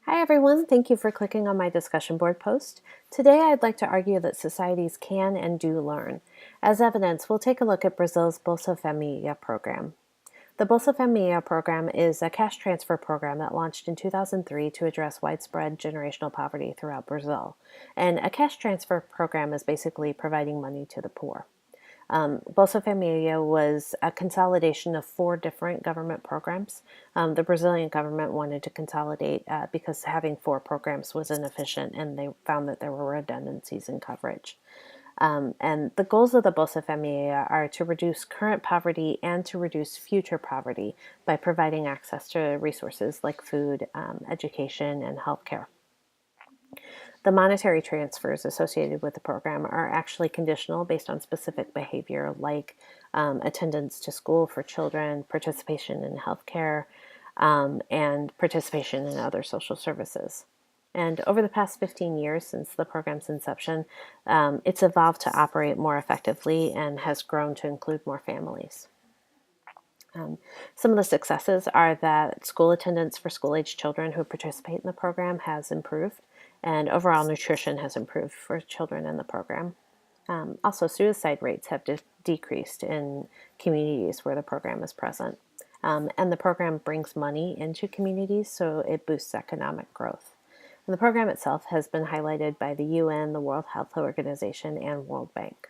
Hi everyone, thank you for clicking on my discussion board post. Today I'd like to argue that societies can and do learn. As evidence, we'll take a look at Brazil's Bolsa Familia program. The Bolsa Familia program is a cash transfer program that launched in 2003 to address widespread generational poverty throughout Brazil. And a cash transfer program is basically providing money to the poor. Bolsa Familia was a consolidation of four different government programs. The Brazilian government wanted to consolidate because having four programs was inefficient, and they found that there were redundancies in coverage. And the goals of the Bolsa Familia are to reduce current poverty and to reduce future poverty by providing access to resources like food, education, and healthcare. The monetary transfers associated with the program are actually conditional based on specific behavior like attendance to school for children, participation in healthcare, and participation in other social services. And over the past 15 years since the program's inception, it's evolved to operate more effectively and has grown to include more families. Some of the successes are that school attendance for school-age children who participate in the program has improved, and overall nutrition has improved for children in the program. Also, suicide rates have decreased in communities where the program is present. And the program brings money into communities, so it boosts economic growth. And the program itself has been highlighted by the UN, the World Health Organization, and World Bank.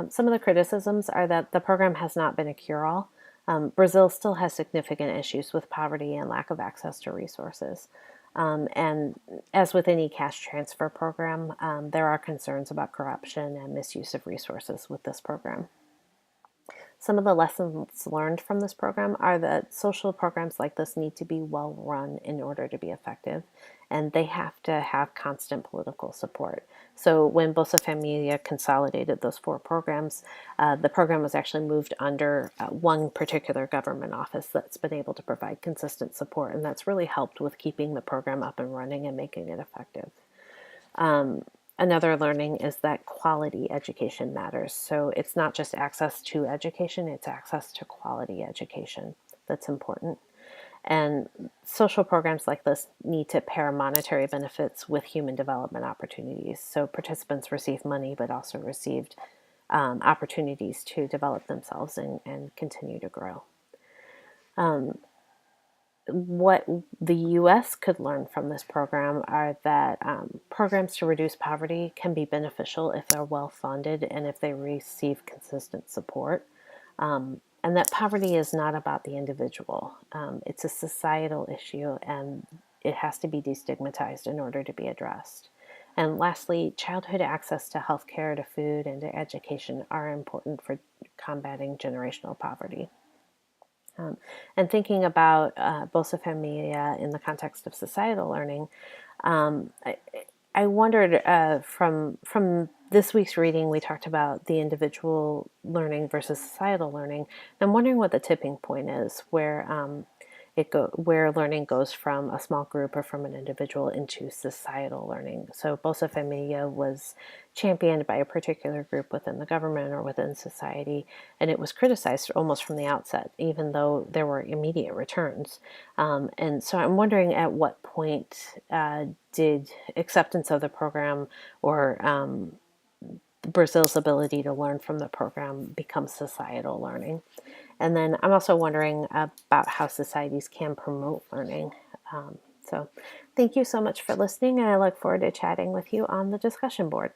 Some of the criticisms are that the program has not been a cure-all. Brazil still has significant issues with poverty and lack of access to resources. And as with any cash transfer program, there are concerns about corruption and misuse of resources with this program. Some of the lessons learned from this program are that social programs like this need to be well run in order to be effective, and they have to have constant political support. So when Bolsa Familia consolidated those four programs, the program was actually moved under one particular government office that's been able to provide consistent support, and that's really helped with keeping the program up and running and making it effective. Another learning is that quality education matters. So it's not just access to education, it's access to quality education that's important. And social programs like this need to pair monetary benefits with human development opportunities. So participants receive money, but also received opportunities to develop themselves and continue to grow. What the US could learn from this program are that programs to reduce poverty can be beneficial if they're well funded and if they receive consistent support. And that poverty is not about the individual. It's a societal issue, and it has to be destigmatized in order to be addressed. And lastly, childhood access to healthcare, to food, and to education are important for combating generational poverty. And thinking about Bolsa Familia in the context of societal learning, um, I, I wondered from this week's reading, we talked about the individual learning versus societal learning. I'm wondering what the tipping point is where where learning goes from a small group or from an individual into societal learning. So Bolsa Familia was championed by a particular group within the government or within society, and it was criticized almost from the outset, even though there were immediate returns. And so I'm wondering at what point did acceptance of the program or Brazil's ability to learn from the program become societal learning? And then I'm also wondering about how societies can promote learning. So thank you so much for listening, and I look forward to chatting with you on the discussion board.